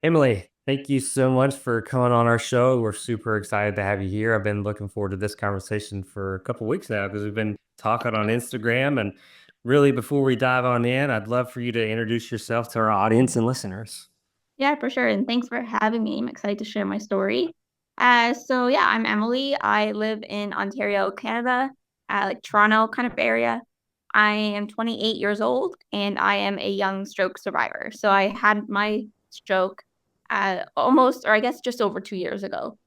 Emily, thank you so much for coming on our show. We're super excited to have you here. I've been looking forward to this conversation for a couple weeks now because we've been talking on Instagram. And really, before we dive on in, I'd love for you to introduce yourself to our audience and listeners. Yeah, for sure. And thanks for having me. I'm excited to share my story. I'm Emily. I live in Ontario, Canada, like Toronto kind of area. I am 28 years old and I am a young stroke survivor. So I had my stroke almost, or I guess just over 2 years ago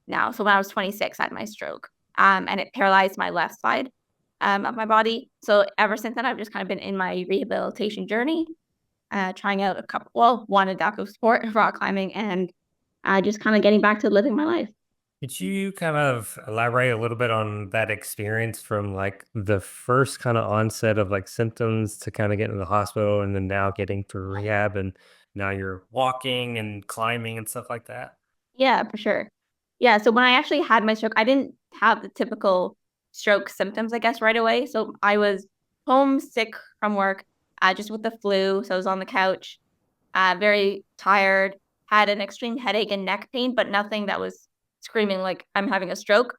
now. So when I was 26, I had my stroke and it paralyzed my left side of my body. So ever since then, I've just kind of been in my rehabilitation journey trying out a couple, well, one adaptive sport, rock climbing, and just kind of getting back to living my life. Could you kind of elaborate a little bit on that experience from like the first kind of onset of like symptoms to kind of get into the hospital and then now getting through rehab and now you're walking and climbing and stuff like that? Yeah, for sure. Yeah, so when I actually had my stroke, I didn't have the typical stroke symptoms, I guess, right away. So I was homesick from work, just with the flu. So I was on the couch, very tired, had an extreme headache and neck pain, but nothing that was screaming like I'm having a stroke.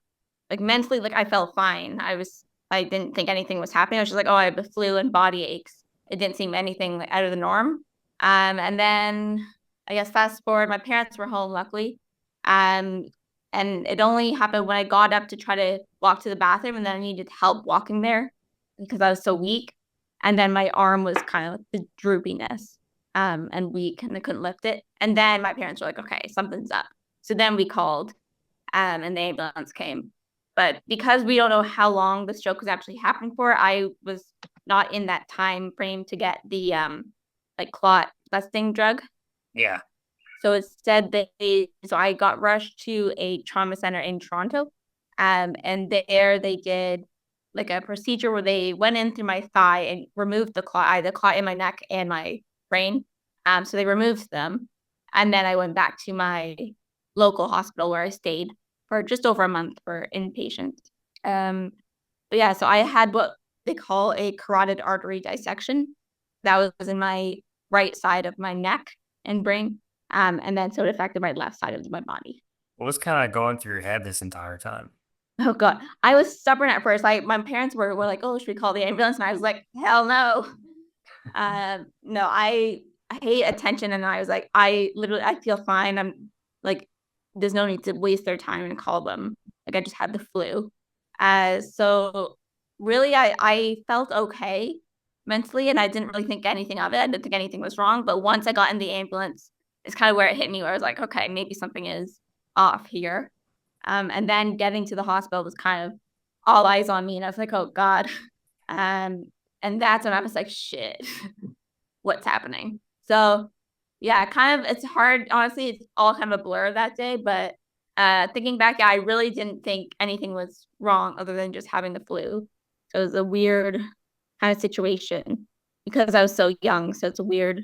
Like mentally, like I felt fine. I didn't think anything was happening. I was just like, oh, I have the flu and body aches. It didn't seem anything like, out of the norm. And then I guess fast forward, my parents were home, luckily. Um, and it only happened when I got up to try to walk to the bathroom, and then I needed help walking there because I was so weak. And then my arm was kind of the droopiness, and weak, and I couldn't lift it. And then my parents were like, okay, something's up. So then we called, and the ambulance came. But because we don't know how long the stroke was actually happening for, I was not in that time frame to get the like clot busting drug. Yeah. So so I got rushed to a trauma center in Toronto. And there they did like a procedure where they went in through my thigh and removed the clot in my neck and my brain. So they removed them. And then I went back to my local hospital where I stayed for just over a month for inpatient. Um, but yeah, so I had what they call a carotid artery dissection. That was in my right side of my neck and brain. And then so it affected my left side of my body. What was kind of going through your head this entire time? Oh God. I was stubborn at first. Like my parents were like, oh, should we call the ambulance? And I was like, hell no. No, I hate attention. And I was like, I feel fine. I'm like, there's no need to waste their time and call them. Like I just had the flu. So really I felt okay mentally and I didn't really think anything of it. I didn't think anything was wrong. But once I got in the ambulance, it's kind of where it hit me where I was like, okay, maybe something is off here. And then getting to the hospital was kind of all eyes on me. And I was like, oh God. Um, and that's when I was like, shit, what's happening? So yeah, kind of it's hard. Honestly, it's all kind of a blur that day. But thinking back, yeah, I really didn't think anything was wrong other than just having the flu. So it was a weird kind of situation because I was so young. So it's a weird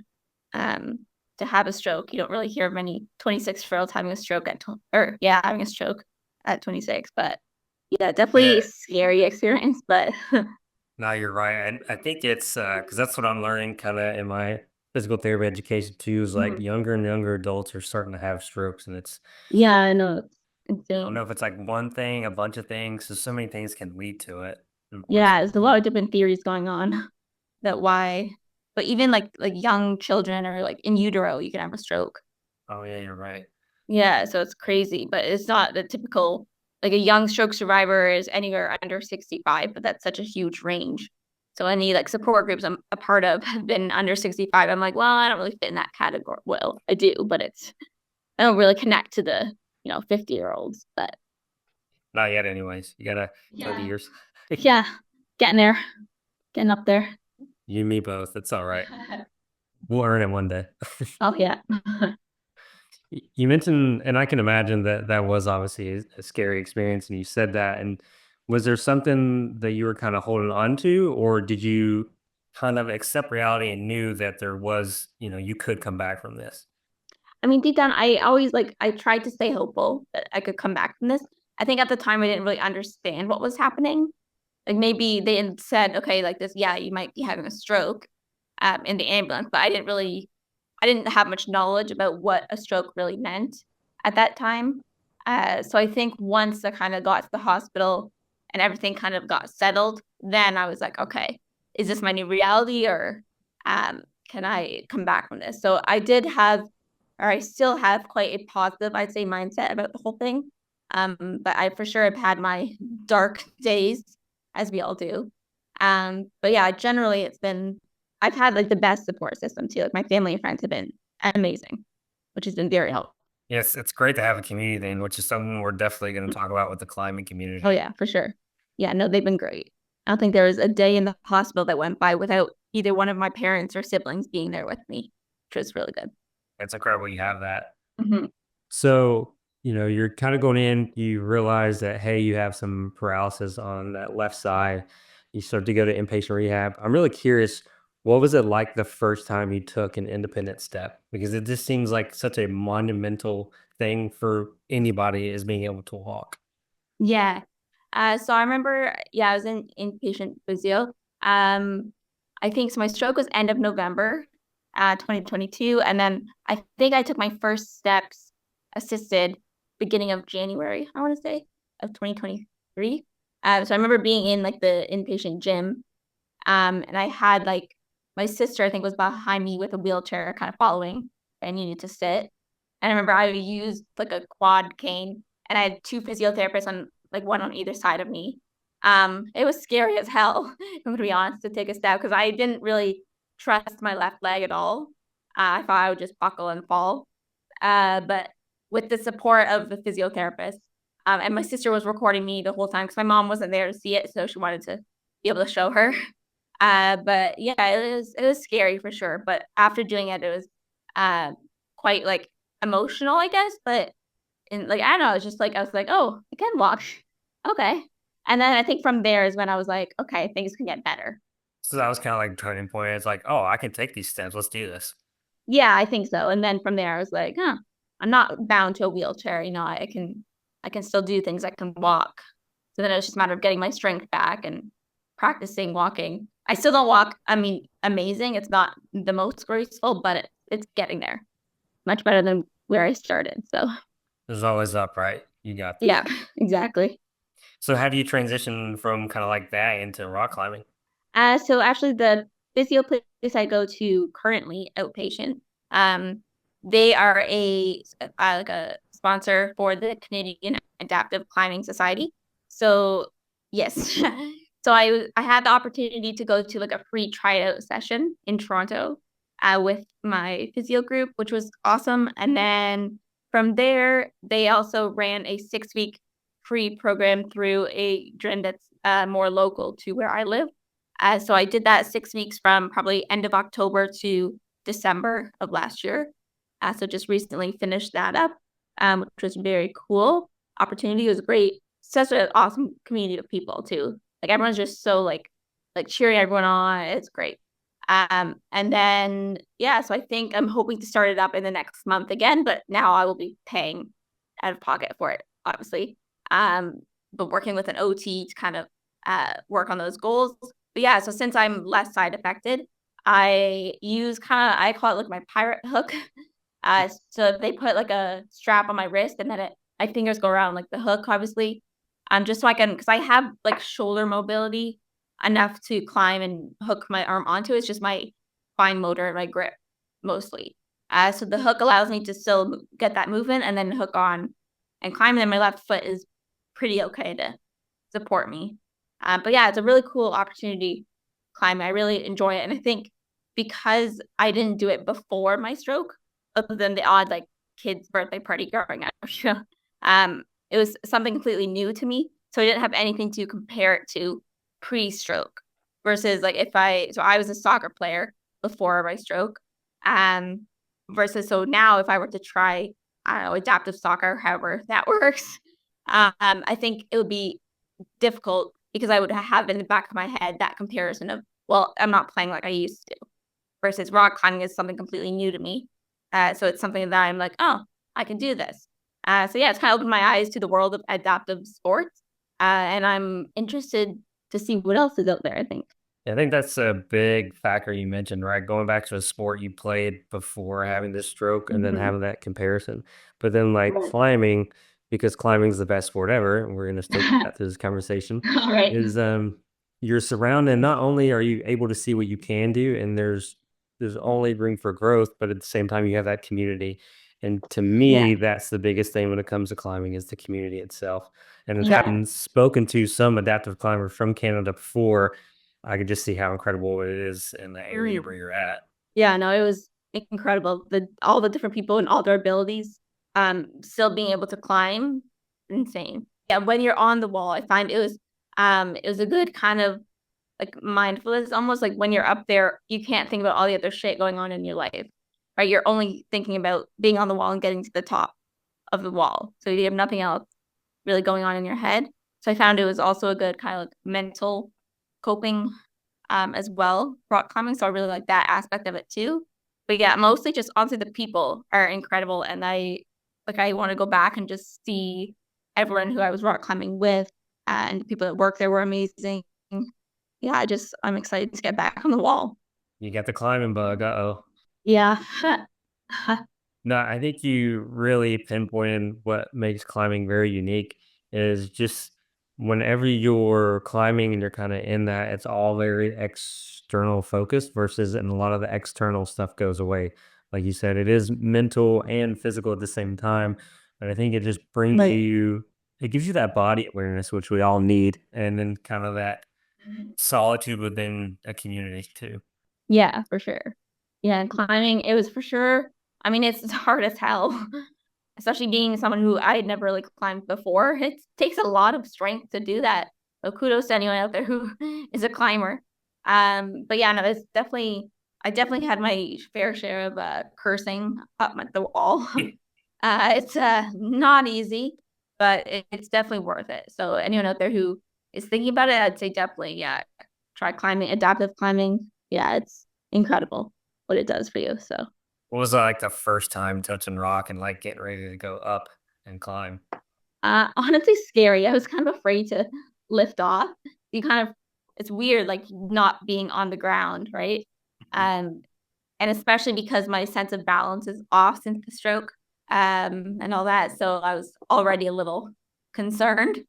um to have a stroke. You don't really hear of many 26-year-olds having a stroke or yeah, having a stroke at 26. But yeah, definitely a Yeah. scary experience. But No, you're right. And I think it's because that's what I'm learning kind of in my physical therapy education too, is like mhm. younger and younger adults are starting to have strokes. And it's, Yeah, I know it's I don't know insane. if it's like one thing, a bunch of things. So many things can lead to it, Yeah, there's a unfortunately. lot of different theories going on that why, but even like young children or like in utero, you can have a stroke. Oh, yeah, you're right. Yeah, so it's crazy, but it's not the typical like a young stroke survivor is anywhere under 65, but that's such a huge range. So any like support groups I'm a part of have been under 65. I'm like, well, I don't really fit in that category. Well, I do, but it's I don't really connect to the 50-year-olds. But Not yet, anyways. You gotta go to yeah, yours. yeah, getting there, getting up there. You and me both. That's all right. We'll earn it one day. Oh yeah. You mentioned, and I can imagine that that was obviously a scary experience, and you said that. And was there something that you were kind of holding on to, or did you kind of accept reality and knew that there was, you could come back from this? I mean, deep down, I always like I tried to stay hopeful that I could come back from this. I think at the time I didn't really understand what was happening. Like maybe they had said, okay, like this, yeah, you might be having a stroke, in the ambulance, but I didn't really I didn't have much knowledge about what a stroke really meant at that time. So I think once I kind of got to the hospital and everything kind of got settled, then I was like, okay, is this my new reality, or um, can I come back from this? So I did have, or I still have quite a positive, I'd say, mindset about the whole thing. But I for sure have had my dark days, as we all do. But yeah, generally I've had like the best support system too. Like my family and friends have been amazing, which has been very helpful. Yes, it's great to have a community then, which is something we're definitely going to talk about with the climbing Oh community. yeah, for sure. Yeah, no, they've been great. I don't think there was a day in the hospital that went by without either one of my parents or siblings being there with me, which was really good. It's incredible you have that. Mhm. So, you're kind of going in, you realize that, hey, you have some paralysis on that left side. You start to go to inpatient rehab. I'm really curious, what was it like the first time you took an independent step? Because it just seems like such a monumental thing for anybody is being able to walk. Yeah. So I remember, yeah, I was in inpatient physio. Um, I think so. My stroke was end of November, 2022, and then I think I took my first steps assisted beginning of January. I want to say of 2023. So I remember being in like the inpatient gym, and I had like my sister, I think, was behind me with a wheelchair, kind of following, and you need to sit. And I remember I used like a quad cane, and I had two physiotherapists on like one on either side of me. It was scary as hell, if I'm gonna be honest, to take a step because I didn't really trust my left leg at all. I thought I would just buckle and fall. But with the support of the physiotherapist, and my sister was recording me the whole time because my mom wasn't there to see it, so she wanted to be able to show her. But yeah, it was scary for sure. But after doing it, it was uh, quite like emotional, I guess. But in like I don't know, it's just like I was like, oh, I can walk, okay. And then I think from there is when I was like, okay, things can get better. So that was kind of like a turning point. It's like, oh, I can take these steps. Let's do this. Yeah, I think so. And then from there, I was like, huh, I'm not bound to a wheelchair. I can still do things. I can walk. So then it was just a matter of getting my strength back and practicing walking. I still don't walk. I mean, amazing. It's not the most graceful, but it's getting there. Much better than where I started. So There's always up, right? You got this. yeah, exactly. So how do you transition from kind of like that into rock climbing? So actually, the physio place I go to currently, outpatient, um, they are like a sponsor for the Canadian Adaptive Climbing Society. So yes, so I had the opportunity to go to like a free tryout session in Toronto, with my physio group, which was awesome. And then from there, they also ran a 6 week free program through a gym that's more local to where I live. So I did that 6 weeks from probably end of October to December of last year. So just recently finished that up, which was very cool. Opportunity was great. Such an awesome community of people too. Like everyone's just so like cheering everyone on. It's great. And then yeah, so I think I'm hoping to start it up in the next month again, but now I will be paying out of pocket for it, obviously. Um, but working with an OT to kind of work on those goals. But yeah, so since I'm less side affected, I call it like my pirate hook. So they put like a strap on my wrist and then my fingers go around like the hook, obviously. Just so I can, because I have like shoulder mobility enough to climb and hook my arm onto. It's just my fine motor and my grip mostly. So the hook allows me to still get that movement and then hook on and climb. And then my left foot is pretty okay to support me. But yeah, it's a really cool opportunity climbing. I really enjoy it. And I think because I didn't do it before my stroke, other than the odd like kid's birthday party growing up, it was something completely new to me. So I didn't have anything to compare it to pre-stroke versus like so I was a soccer player before my stroke. Um, versus so now if I were to try, I don't know, adaptive soccer, however that works, I think it would be difficult because I would have in the back of my head that comparison of, well, I'm not playing like I used to versus rock climbing is something completely new to me. So it's something that I'm like, oh, I can do this. So yeah, it's kind of opened my eyes to the world of adaptive sports. And I'm interested to see what else is out there, I think. I think that's a big factor you mentioned, right? Going back to a sport you played before having this stroke and then Mhm. having that comparison. But then like Right. climbing, because climbing is the best sport ever, and we're gonna still get through this conversation, All right. is you're surrounded, not only are you able to see what you can do and there's only room for growth, but at the same time you have that community. And to Yeah. me, that's the biggest thing when it comes to climbing is the community itself. And as Yeah. having spoken to some adaptive climbers from Canada before, I could just see how incredible it is in the area Mm. where you're at. Yeah, no, it was incredible. All the different people and all their abilities, still being able to climb, insane. Yeah, when you're on the wall, I find it was a good kind of like mindfulness, almost like when you're up there, you can't think about all the other shit going on in your life, right? You're only thinking about being on the wall and getting to the top of the wall. So you have nothing else really going on in your head. So I found it was also a good kind of like mental coping as well, rock climbing. So I really like that aspect of it too. But yeah, mostly just honestly the people are incredible. And I want to go back and just see everyone who I was rock climbing with and the people that work there were amazing. Yeah, I'm excited to get back on the wall. You got the climbing bug. Uh-oh. Yeah. No, I think you really pinpointed what makes climbing very unique is just whenever you're climbing and you're kind of in that, it's all very external focused versus and a lot of the external stuff goes away. Like you said, it is mental and physical at the same time. But I think it just brings Right. you, it gives you that body awareness, which we all need, and then kind of that solitude within a community too. Yeah, for sure. Yeah, and climbing, it was for sure. I mean, it's hard as hell, especially being someone who I had never like climbed before. It takes a lot of strength to do that. So kudos to anyone out there who is a climber. But yeah, no, I definitely had my fair share of cursing up at the wall. It's not easy, but it's definitely worth it. So anyone out there who is thinking about it, I'd say definitely, yeah, try climbing, adaptive climbing. Yeah, it's incredible what it does for you. So What was like the first time touching rock and like getting ready to go up and climb? honestly scary. I was kind of afraid to lift off. You kind of it's weird like not being on the ground, right? Um and especially because my sense of balance is off since the stroke and all that. So I was already a little concerned.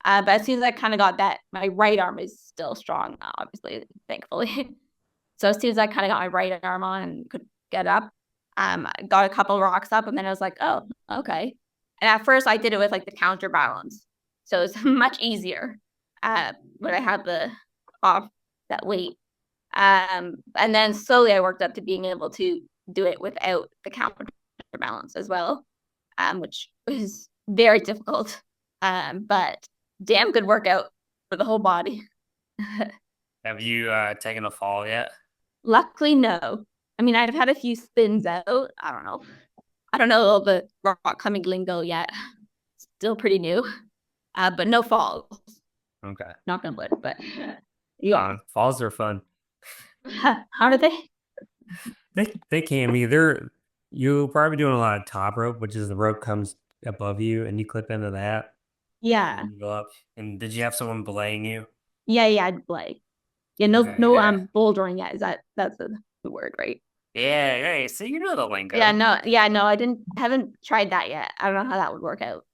But as soon as I kind of got that, my right arm is still strong now, obviously, thankfully. So as soon as I kind of got my right arm on and could get up, I got a couple rocks up, and then I was like, oh, okay. And at first, I did it with like the counterbalance, so it's much easier when I had the off that weight. And then slowly, I worked up to being able to do it without the counterbalance as well, which was very difficult, but damn good workout for the whole body. Have you taken a fall yet? Luckily, no. I mean, I've had a few spins out. I don't know. I don't know all the rock climbing lingo yet. Still pretty new, but no falls. Okay. Knock on wood. But yeah, Falls are fun. how do they? They can be. You're probably doing a lot of top rope, which is the rope comes above you and you clip into that Yeah, and you go up. And did you have someone belaying you? yeah. I'd play. Yeah, Okay, no. yeah. Bouldering yet. Is that's the word, right? Yeah, yeah. So you know the Yeah, lingo. no. Yeah, no. I didn't. Haven't tried that yet. I don't know how that would work out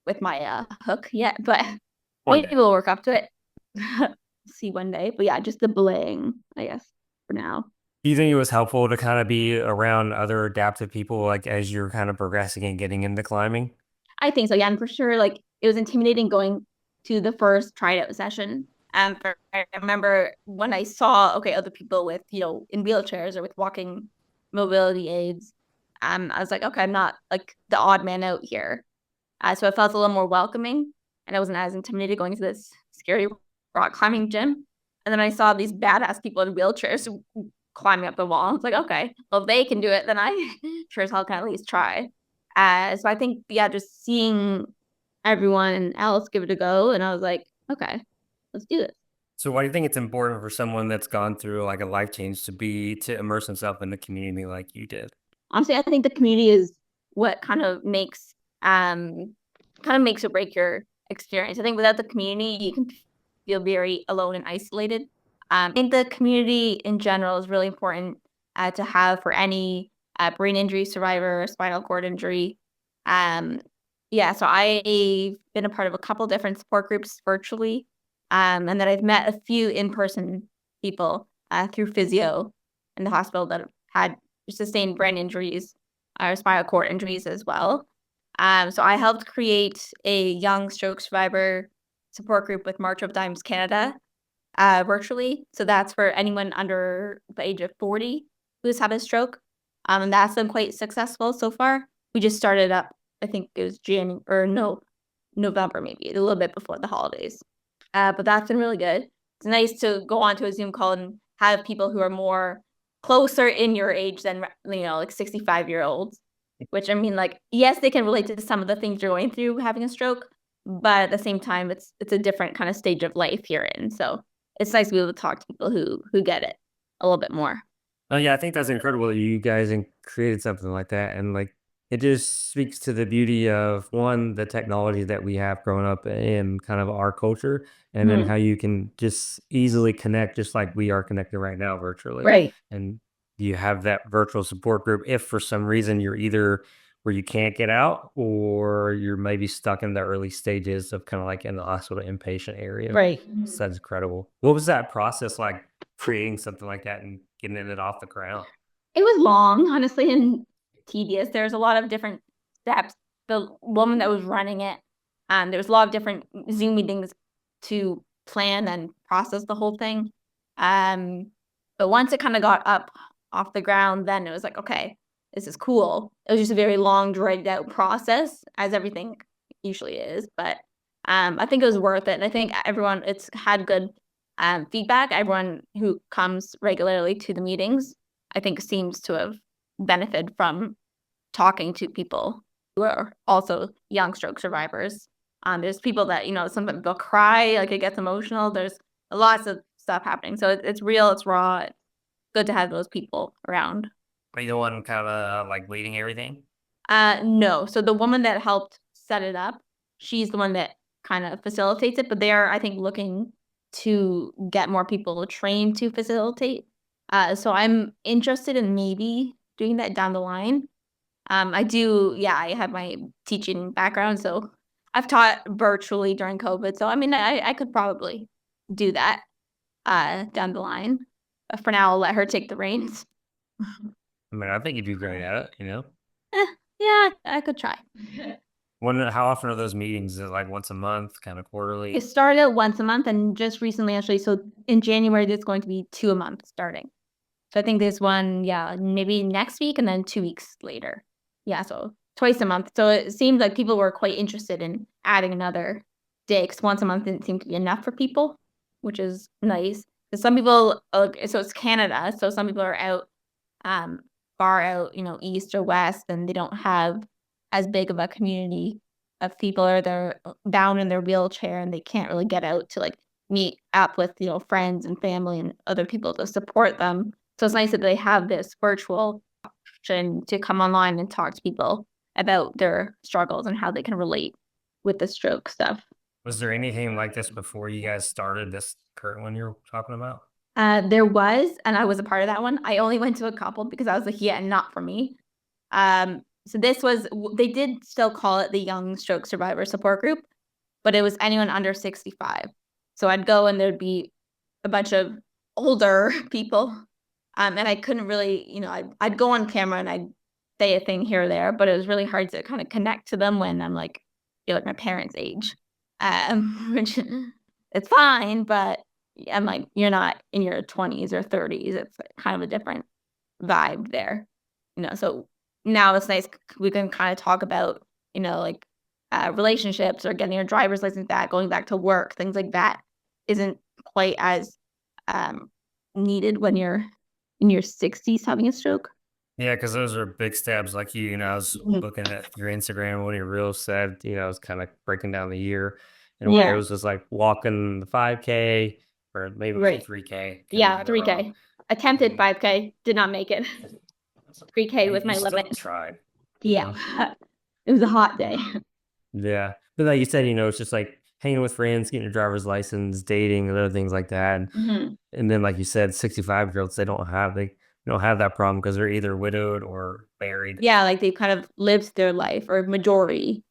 with my hook yet, but One maybe day. we'll work up to it. See one day. But yeah, just the belaying, I guess, for now. Do you think it was helpful to kind of be around other adaptive people like as you're kind of progressing and getting into climbing? I think so. Yeah, and for sure, like it was intimidating going to the first try out session. I remember when I saw other people with in wheelchairs or with walking mobility aids. I was like, okay, I'm not like the odd man out here. So I felt a little more welcoming, and I wasn't as intimidated going to this scary rock climbing gym. And then I saw these badass people in wheelchairs climbing up the wall. I was like, okay, well, if they can do it, then I sure as hell can at least try. So I think, yeah, just seeing everyone else give it a go, and I was like, okay, let's do this. So why do you think it's important for someone that's gone through like a life change to immerse himself in the community like you did? Honestly, I think the community is what kind of makes or break your experience. I think without the community, you can feel very alone and isolated. I think the community in general is really important to have for any brain injury survivor, spinal cord injury. Um, yeah, so I've been a part of a couple different support groups virtually, and then I've met a few in-person people through physio in the hospital that have had sustained brain injuries or spinal cord injuries as well. So I helped create a young stroke survivor support group with March of Dimes Canada virtually. So that's for anyone under the age of 40 who's had a stroke. And that's been quite successful so far. We just started up, I think it was January or no, November maybe, a little bit before the holidays. But that's been really good. It's nice to go onto a Zoom call and have people who are more closer in your age than like 65-year-olds. Which I mean, like, yes, they can relate to some of the things you're going through having a stroke, but at the same time, it's a different kind of stage of life you're in. So it's nice to be able to talk to people who get it a little bit more. Oh yeah, I think that's incredible that you guys created something like that, and like it just speaks to the beauty of one, the technology that we have growing up in kind of our culture, and then Mhm. how you can just easily connect, just like we are connected right now virtually. Right. And you have that virtual support group if for some reason you're either where you can't get out or you're maybe stuck in the early stages of kind of like in the hospital inpatient area. Right. So that's incredible. What was that process like creating something like that and getting it off the ground? It was long, honestly, and tedious. There's a lot of different steps. The woman that was running it, there was a lot of different Zoom meetings to plan and process the whole thing. Um, but once it kind of got up off the ground, then it was like, okay, this is cool. It was just a very long, dragged out process, as everything usually is. But I think it was worth it. And I think everyone, it's had good feedback. Everyone who comes regularly to the meetings I think seems to have benefited from talking to people who are also young stroke survivors. There's people that, sometimes they'll cry, like it gets emotional. There's lots of stuff happening. So it's real, it's raw. It's good to have those people around. Are you the one kind of like leading everything? No. So the woman that helped set it up, she's the one that kind of facilitates it, but they are, I think, looking to get more people trained to facilitate. So I'm interested in maybe doing that down the line. I do, yeah, I have my teaching background, so I've taught virtually during COVID. So I mean, I could probably do that down the line. But for now, I'll let her take the reins. I mean, I think you'd be great at it. Eh, yeah, I could try. How often are those meetings? Is it like once a month, kind of It quarterly? started out once a month, and just recently, actually, so in January, there's going to be 2 a month starting. So I think there's one, yeah, maybe next week and then 2 weeks later. Yeah, so twice a month. So it seemed like people were quite interested in adding another day because once a month didn't seem to be enough for people, which is nice. 'Cause some people, so it's Canada, so some people are out um, far out, east or west, and they don't have as big of a community of people, or they're down in their wheelchair and they can't really get out to like meet up with, friends and family and other people to support them. So it's nice that they have this virtual option to come online and talk to people about their struggles and how they can relate with the stroke stuff. Was there anything like this before you guys started this current one you're talking about? There was, and I was a part of that one. I only went to a couple because I was like, yeah, not for me. So this was they did still call it the Young Stroke Survivor Support Group, but it was anyone under 65. So I'd go and there'd be a bunch of older people. And I couldn't really, I'd go on camera and I'd say a thing here or there, but it was really hard to kind of connect to them when I'm like, you're like my parents' age. Which it's fine, but I'm like, you're not in your 20s or 30s. It's kind of a different vibe there. So now it's nice we can kind of talk about, like relationships or getting your driver's license back, going back to work, things like that isn't quite as um, needed when you're in your 60s having a stroke. Yeah, because those are big steps. Like I was Mhm. looking at your Instagram, one of your reels said, I was kind of breaking down the year, and one of Yeah, yours was like walking the 5K, or maybe it was a right. 3K. Could be Yeah, either wrong. 3K. Attempted And 5K, did not make it. 3K hey, was you my still limit. tried. Yeah, it was a hot day. Yeah. But like you said, it's just like hanging with friends, getting your driver's license, dating, and other things like that. Mhm. And then, like you said, 65-year-olds, they don't have that problem because they're either widowed or married. Yeah, like they've kind of lived their life or majority,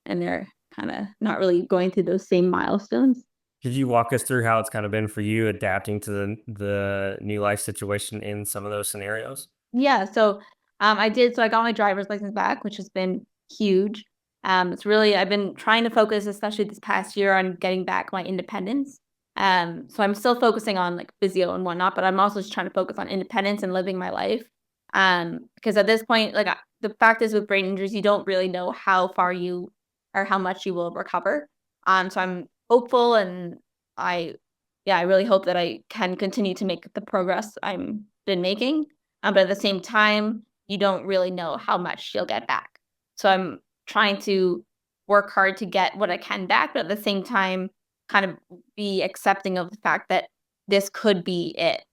and they're kind of not really going through those same milestones. Could you walk us through how it's kind of been for you adapting to the new life situation in some of those scenarios? Yeah, so I got my driver's license back, which has been huge. It's really I've been trying to focus, especially this past year, on getting back my independence. So I'm still focusing on like physio and whatnot, but I'm also just trying to focus on independence and living my life. Because at this point, the fact is with brain injuries, you don't really know how far you or how much you will recover. So I'm hopeful, and I, yeah, I really hope that I can continue to make the progress I'm been making, but at the same time, you don't really know how much you'll get back. So I'm trying to work hard to get what I can back, but at the same time, kind of be accepting of the fact that this could be it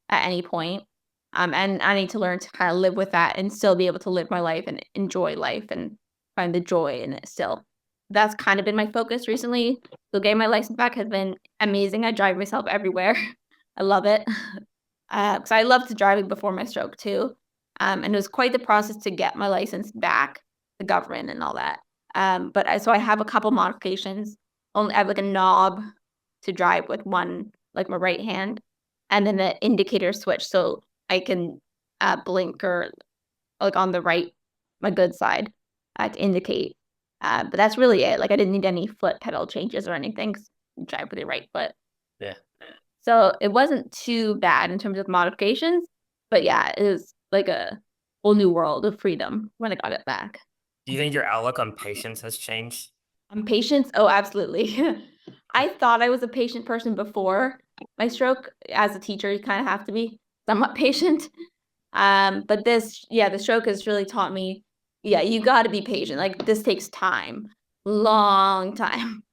at any point. And I need to learn to kind of live with that and still be able to live my life and enjoy life and find the joy in it still. That's kind of been my focus recently. So getting my license back has been amazing. I drive myself everywhere. I love it. 'Cause I loved driving before my stroke too, and it was quite the process to get my license back, the government and all that. So I have a couple modifications. Only I have, like, a knob to drive with one like, my right hand, and then the indicator switch so I can, blink or, like, on the right my good side, to indicate. But that's really it, like, I didn't need any foot pedal changes or anything 'cause you drive with your right foot. Yeah. So, it wasn't too bad in terms of modifications, but yeah, it was like a whole new world of freedom when I got it back. Do you think your outlook on patience has changed? On patience? Oh, absolutely. I thought I was a patient person before my stroke. As a teacher, you kinda have to be somewhat patient. But the stroke has really taught me, yeah, you gotta be patient. Like, this takes time, long time.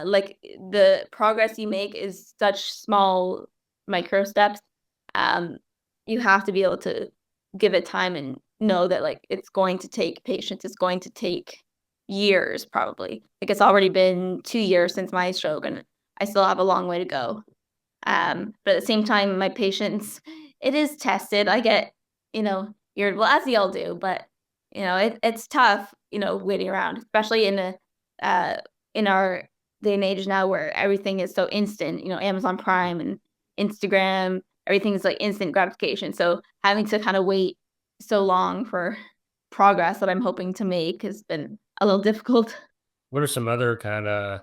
Like, the progress you make is such small micro steps. Um, you have to be able to give it time and know that, like, it's going to take patience. It's going to take years probably. Like, it's already been 2 years since my stroke, and I still have a long way to go. But at the same time, my patience, it is tested. I get, well, as we all do, but it's tough, waiting around, especially uh, in our day and age now where everything is so instant. Amazon Prime and Instagram, everything's like instant gratification. So having to kind of wait so long for progress that I'm hoping to make has been a little difficult. What are some other kind of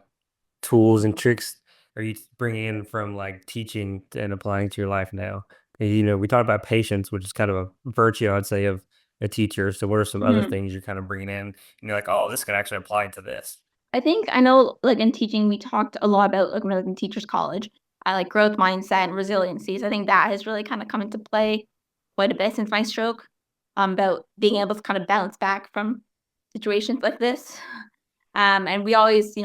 tools and tricks are you bringing in from like teaching and applying to your life now? And, we talked about patience, which is kind of a virtue, I'd say, of a teacher. So, what are some other things you're kind of bringing in? And you're like, oh, this could actually apply to this. I think I know, like, in teaching, we talked a lot about, like, when I was in teachers college, I like growth mindset and resiliencies. I think that has really kinda come into play quite a bit since my stroke, about being able to kind of bounce back from situations like this. And we always,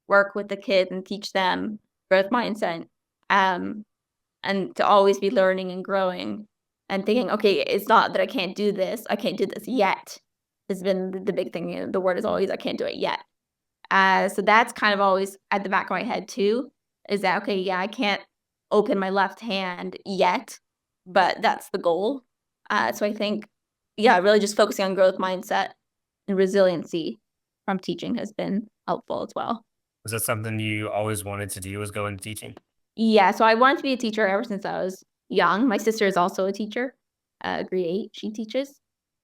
work with the kids and teach them growth mindset, um, and to always be learning and growing and thinking, "Okay, it's not that I can't do this yet," has been the big thing, the word is always, "I can't do it yet." So that's kind of always at the back of my head too, is that, okay, yeah, I can't open my left hand yet, but that's the goal. So I think, yeah, really just focusing on growth mindset and resiliency from teaching has been helpful as well. Was that something you always wanted to do? Was go into teaching? Yeah, so I wanted to be a teacher ever since I was young. My sister is also a teacher, grade 8, she teaches.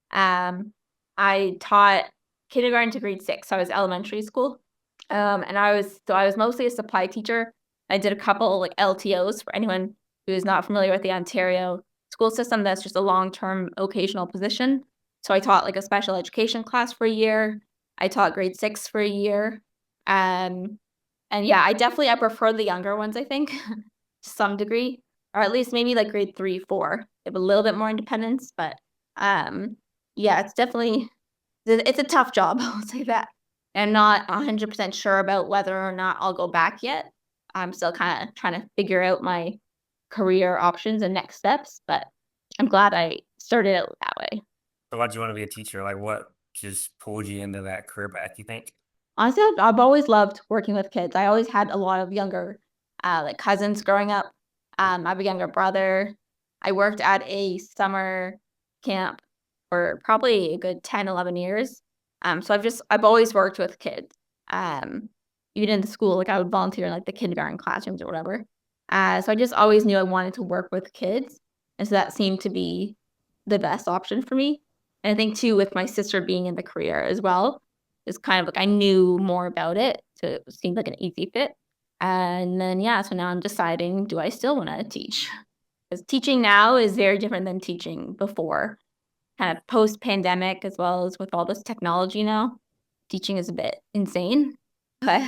Um, I taught kindergarten to grade 6, so I was elementary school. And I was mostly a supply teacher. I did a couple like LTOs for anyone who is not familiar with the Ontario school system. That's just a long-term occasional position. So I taught like a special education class for a year. I taught grade 6 for a year. Um, and yeah, I prefer the younger ones, I think, to some degree, or at least maybe like grade 3, 4. They have a little bit more independence, but um, yeah, it's a tough job, I'll say that. I'm not 100% sure about whether or not I'll go back yet. I'm still kinda trying to figure out my career options and next steps, but I'm glad I started out that way. So, why'd you want to be a teacher? Like, what just pulled you into that career path, you think? Honestly, I've always loved working with kids. I always had a lot of younger, like cousins growing up. I have a younger brother. I worked at a summer camp for probably a good 10, 11 years. So I've always worked with kids. Um, Even in the school, like I would volunteer in like the kindergarten classrooms or whatever. So I just always knew I wanted to work with kids. And so that seemed to be the best option for me. And I think too, with my sister being in the career as well, it's kind of like I knew more about it, so it seemed like an easy fit. And then yeah, so now I'm deciding, do I still want to teach? Because teaching now is very different than teaching before, kind of post pandemic, as well as with all this technology now. Teaching is a bit insane, but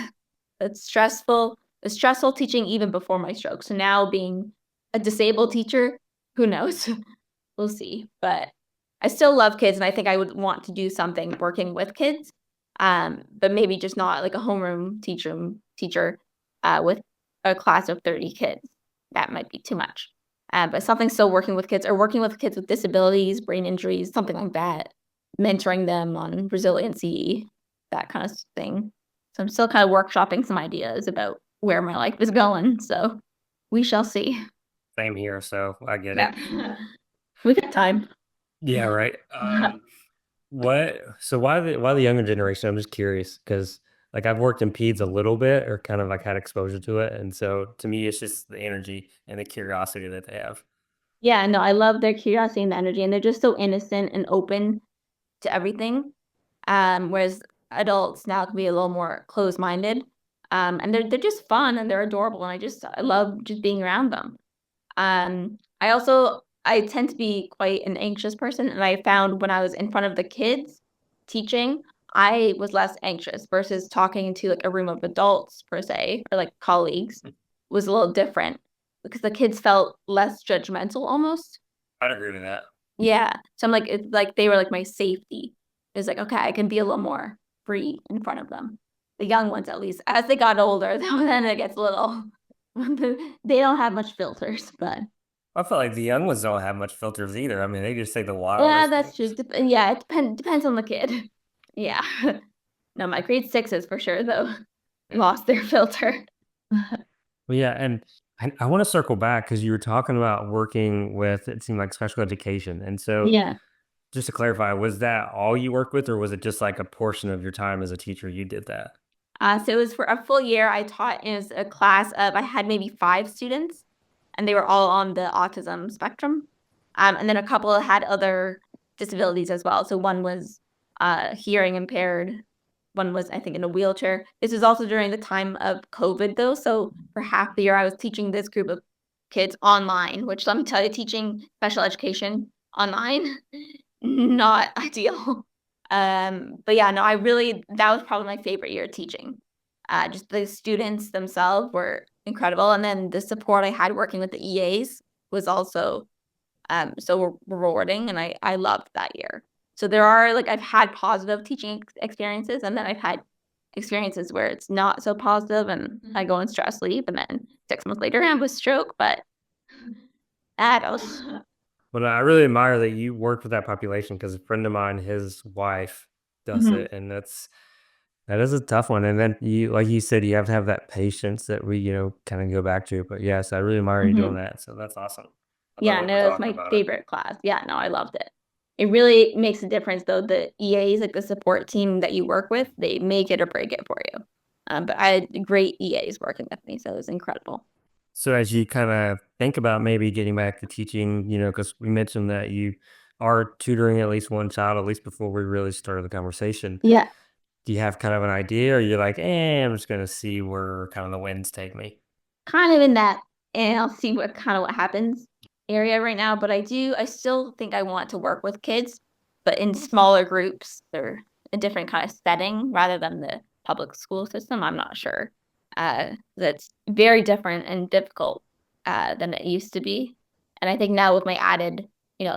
it's stressful. It's stressful teaching even before my stroke. So now being a disabled teacher, who knows? We'll see. But I still love kids, and I think I would want to do something working with kids, but maybe just not like a homeroom teacher with a class of 30 kids. That might be too much. But something still working with kids or working with kids with disabilities, brain injuries, something like that, mentoring them on resiliency, that kind of thing. So I'm still kind of workshopping some ideas about where my life is going. So we shall see. Same here, so I get Yeah. it. We've got time. Yeah, right. What? So why the younger generation? I'm just curious because like I've worked in peds a little bit, or kind of like had exposure to it, and so to me, it's just the energy and the curiosity that they have. Yeah, no, I love their curiosity and energy, and they're just so innocent and open to everything. Whereas adults now can be a little more closed-minded. And they're just fun and they're adorable, and I love just being around them. I tend to be quite an anxious person, and I found when I was in front of the kids teaching, I was less anxious versus talking to like a room of adults per se, or like colleagues was a little different because the kids felt less judgmental almost. I'd agree with that. Yeah. So I'm like, it's like they were like my safety. It's like, okay, I can be a little more free in front of them. The young ones, at least. As they got older, then it gets a little, they don't have much filters, but I feel like the young ones don't have much filters either. I mean, they just say the yeah, wildest that's true. things. Yeah, depends on the kid. Yeah. No, my grade sixes for sure, though, Mhm. lost their filter. Well, yeah, and I want to circle back because you were talking about working with it seemed like special education, and so Yeah. just to clarify, was that all you worked with, or was it just like a portion of your time as a teacher you did that? So it was for a full year. I taught as a class of, I had maybe 5 students, and they were all on the autism spectrum. And then a couple had other disabilities as well. So one was hearing impaired, one was, I think, in a wheelchair. This was also during the time of COVID, though. So for half the year, I was teaching this group of kids online, which let me tell you, teaching special education online, not ideal. But yeah, no, that was probably my favorite year teaching. Just the students themselves were incredible. And then the support I had working with the EAs was also so rewarding. And I loved that year. So there are like, I've had positive teaching experiences, and then I've had experiences where it's not so positive and I go on stress leave. And then 6 months later, I have a stroke, but that was, But I really admire that you worked with that population because a friend of mine, his wife does Mhm. it, and that is a tough one. And then you, like you said, you have to have that patience that we, kind of go back to. But yes, I really admire you doing Mhm. that. So that's awesome. I love Yeah, that we're no, it's talking my about it. favorite class. Yeah, no, I loved it. It really makes a difference though. The EAs, like the support team that you work with, they make it or break it for you. But I had great EAs working with me, so it was incredible. So as you kind of think about maybe getting back to teaching, because we mentioned that you are tutoring at least one child, at least before we really started the conversation. Yeah, Do you have kind of an idea, or you're like, I'm just gonna see where kind of the winds take me? kind of in that, and I'll see what happens area right now. But I still think I want to work with kids, but in smaller groups or a different kind of setting rather than the public school system. I'm not sure. That's very different and difficult than it used to be. And I think now with my added,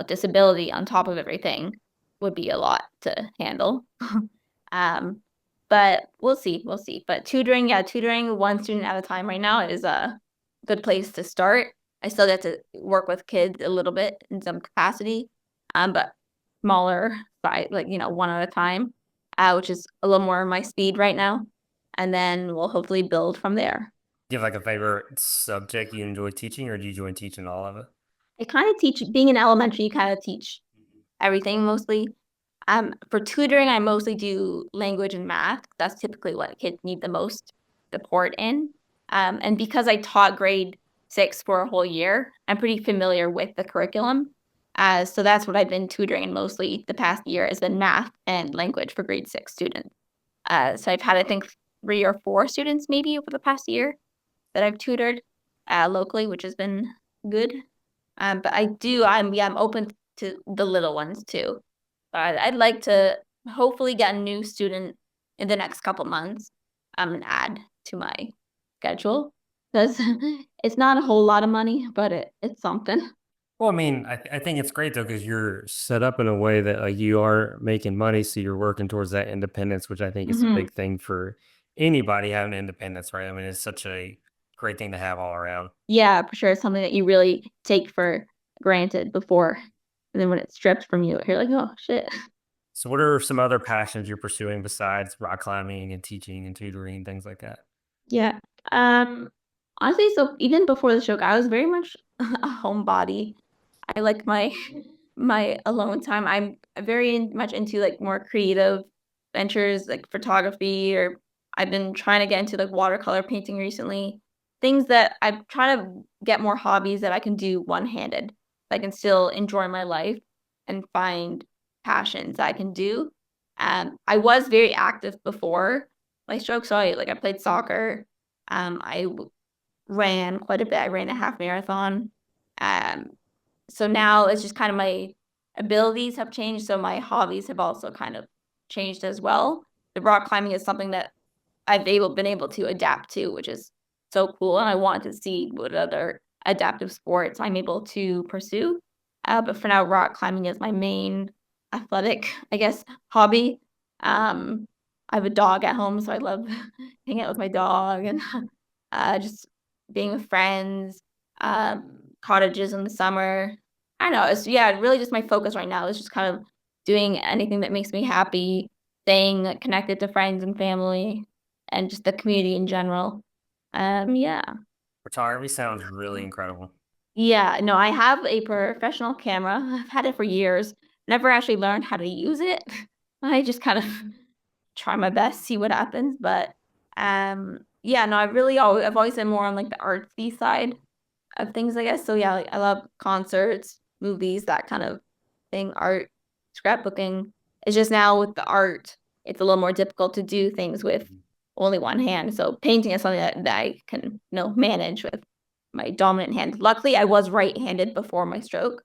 disability on top of everything would be a lot to handle. Um, but we'll see, we'll see. But tutoring, yeah, tutoring one student at a time right now is a good place to start. I still get to work with kids a little bit in some capacity, but smaller size, like one at a time. which is a little more my speed right now. And then we'll hopefully build from there. Do you have like a favorite subject you enjoy teaching, or do you enjoy teaching all of it? I kind of teach, being in elementary, you kind of teach everything mostly. For tutoring, I mostly do language and math. That's typically what kids need the most support in. And because I taught grade 6 for a whole year, I'm pretty familiar with the curriculum. So that's what I've been tutoring in mostly the past year has been math and language for grade 6 students. So I've had, I think, 3 or 4 students maybe over the past year that I've tutored locally, which has been good. But I'm open to the little ones too. I'd like to hopefully get a new student in the next couple months, and add to my schedule because it's not a whole lot of money, but it's something. Well, I mean, I think it's great though because you're set up in a way that like you are making money, so you're working towards that independence, which I think is a Hmm. big thing for anybody having independence, right? I mean, it's such a great thing to have all around. Yeah, for sure. It's something that you really take for granted before, and then when it's stripped from you, you're like, oh shit. So, what are some other passions you're pursuing besides rock climbing and teaching and tutoring and things like that? Yeah. Um, Honestly, so even before the show, I was very much a homebody. I like my alone time. I'm very much into like more creative ventures like photography, or I've been trying to get into like watercolor painting recently. Things that I'm trying to get more hobbies that I can do one-handed. I can still enjoy my life and find passions I can do. I was very active before my stroke, so I played soccer. I ran quite a bit. I ran a half marathon. Um, so now it's just kind of my abilities have changed, so my hobbies have also kind of changed as well. The rock climbing is something that been able to adapt to, which is so cool. And I want to see what other adaptive sports I'm able to pursue. But for now, rock climbing is my main athletic, I guess, hobby. I have a dog at home, so I love hanging out with my dog and just being with friends, cottages in the summer. I don't know. It's yeah, really just my focus right now is just kind of doing anything that makes me happy, staying connected to friends and family, and just the community in general. Yeah. Photography sounds really incredible. Yeah, no, I have a professional camera. I've had it for years. Never actually learned how to use it. I just kind of try my best, see what happens. But yeah, no, I've always been more on like the artsy side of things, I guess. So yeah, like I love concerts, movies, that kind of thing, art, scrapbooking. It's just now with the art, it's a little more difficult to do things with only one hand. So painting is something that I can, manage with my dominant hand. Luckily, I was right-handed before my stroke,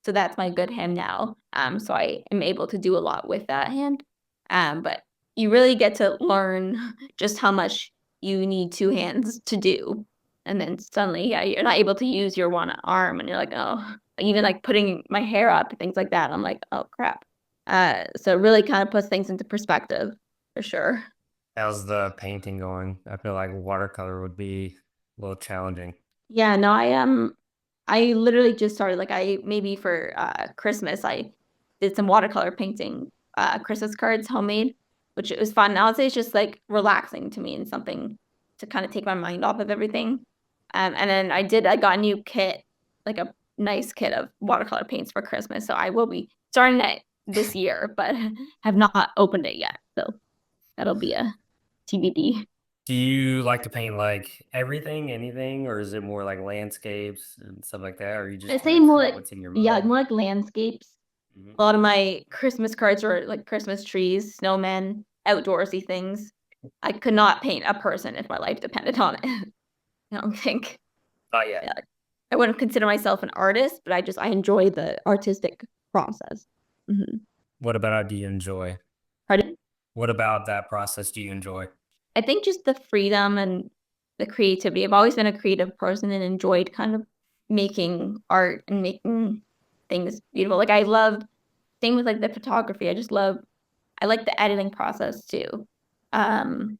so that's my good hand now. So I am able to do a lot with that hand. But you really get to learn just how much you need two hands to do. And then suddenly, yeah, you're not able to use your one arm, and you're like, oh, even like putting my hair up, things like that. I'm like, oh crap. So it really kind of puts things into perspective for sure. How's the painting going? I feel like watercolor would be a little challenging. Yeah, no, I literally just started like I maybe for Christmas I did some watercolor painting Christmas cards homemade, which it was fun. I would say it's just like relaxing to me and something to kind of take my mind off of everything. And then I got a new kit, like a nice kit of watercolor paints for Christmas. So I will be starting it this year, but have not opened it yet. So that'll be a TBD. Do you like to paint like everything, anything, or is it more like landscapes and stuff like that? Or are you I just kind say of more create like what's in your yeah, mind? more like landscapes. Mhm. A lot of my Christmas cards were like Christmas trees, snowmen, outdoorsy things. I could not paint a person if my life depended on it. I don't think. Not yet. Yeah, I wouldn't consider myself an artist, but I enjoy the artistic process. Hmm. What about do you enjoy? Pardon? What about that process do you enjoy? I think just the freedom and the creativity. I've always been a creative person and enjoyed kind of making art and making things beautiful. Like I love same with like the photography. I like the editing process too. Um,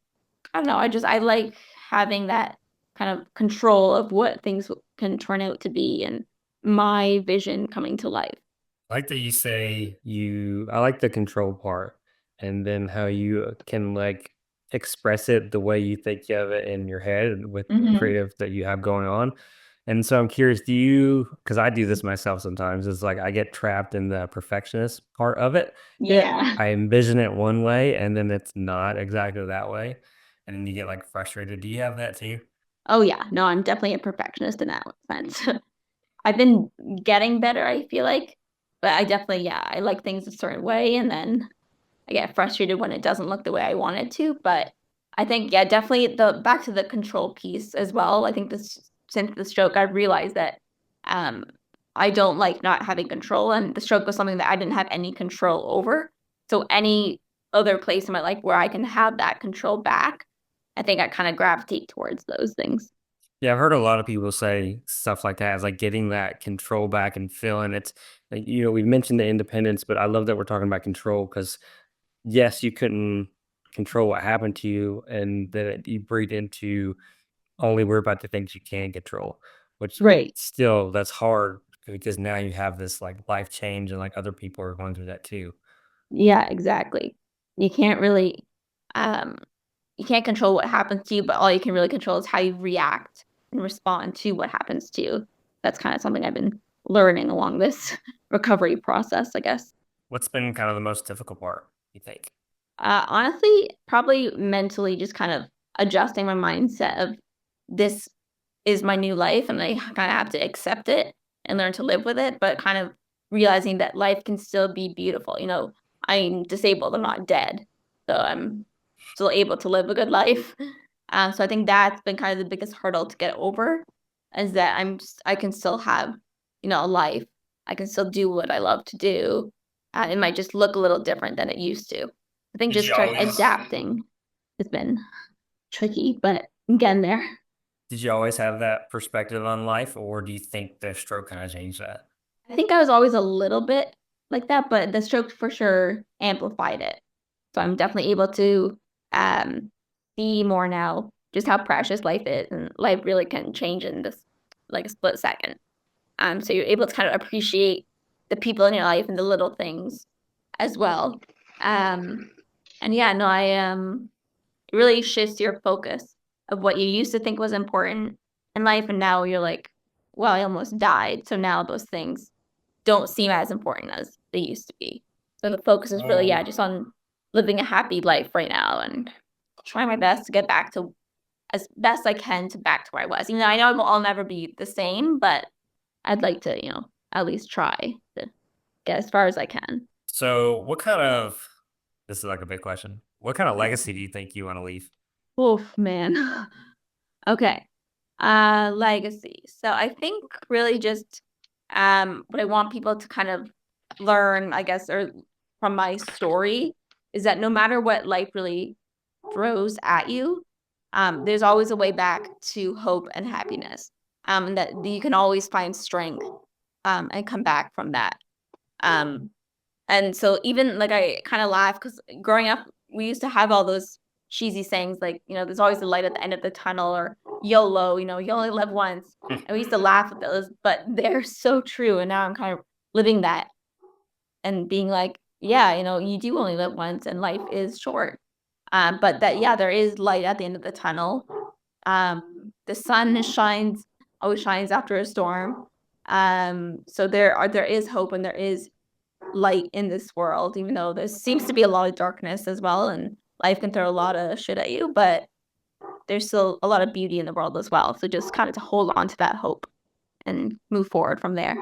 I don't know. I like having that kind of control of what things can turn out to be and my vision coming to life. I like that you say I like the control part. and then how you can like express it the way you think of it in your head with Mhm. creative that you have going on. And so I'm curious, do you, because I do this myself sometimes, is like I get trapped in the perfectionist part of it. Yeah. I envision it one way and then it's not exactly that way. And then you get like frustrated. Do you have that too? Oh, yeah. No, I'm definitely a perfectionist in that sense. I've been getting better, I feel like, but I definitely yeah, I like things a certain way, and then I get frustrated when it doesn't look the way I want it to, but I think, yeah, definitely the back to the control piece as well. I think this since the stroke, I've realized that, um, I don't like not having control, and the stroke was something that I didn't have any control over. So any other place in my life where I can have that control back, I think I kinda gravitate towards those things. Yeah, I've heard a lot of people say stuff like that. It's like getting that control back and feeling it's like, we mentioned the independence, but I love that we're talking about control because yes, you couldn't control what happened to you, and that you breathe into only worry about the things you can control, which Right. still that's hard because now you have this like life change and like other people are going through that too. Yeah, exactly. You can't really, um you can't control what happens to you, but all you can really control is how you react and respond to what happens to you. That's kinda something I've been learning along this recovery process, I guess. What's been kind of the most difficult part, you think? Honestly, probably mentally just kind of adjusting my mindset of this is my new life and I kinda have to accept it and learn to live with it, but kind of realizing that life can still be beautiful, I'm disabled, I'm not dead, so I'm still able to live a good life. So I think that's been kind of the biggest hurdle to get over, is that I can still have, a life. I can still do what I love to do. It might just look a little different than it used to. I think Did you just trying always adapting has been tricky, but I'm getting there. did you always have that perspective on life, or do you think the stroke kind of changed that? I think I was always a little bit like that, but the stroke for sure amplified it. So I'm definitely able to um, see more now just how precious life is, and life really can change in this like a split second. So you're able to kind of appreciate the people in your life and the little things as well. Um, and yeah, no, it really shifts your focus of what you used to think was important in life, and now you're like, well, I almost died, so now those things don't seem as important as they used to be. So the focus is really, yeah, just on living a happy life right now and trying my best to get back to as best I can to back to where I was. I know I'll never be the same, but I'd like to, at least try to get as far as I can. So, what kind of this is like a big question. What kind of legacy do you think you want to leave? Oof, man. Okay. Legacy. So I think really just what I want people to kind of learn, I guess, or from my story is that no matter what life really throws at you, there's always a way back to hope and happiness. And that you can always find strength and come back from that. Um, and so even like I kind of laugh because growing up, we used to have all those cheesy sayings like, there's always a light at the end of the tunnel or YOLO, you only live once. And we used to laugh at those, but they're so true. And now I'm kind of living that and being like, yeah, you do only live once and life is short. But that, yeah, there is light at the end of the tunnel. The sun always shines after a storm. So there is hope and there is light in this world, even though there seems to be a lot of darkness as well, and life can throw a lot of shit at you, but there's still a lot of beauty in the world as well. So just kind of to hold on to that hope and move forward from there.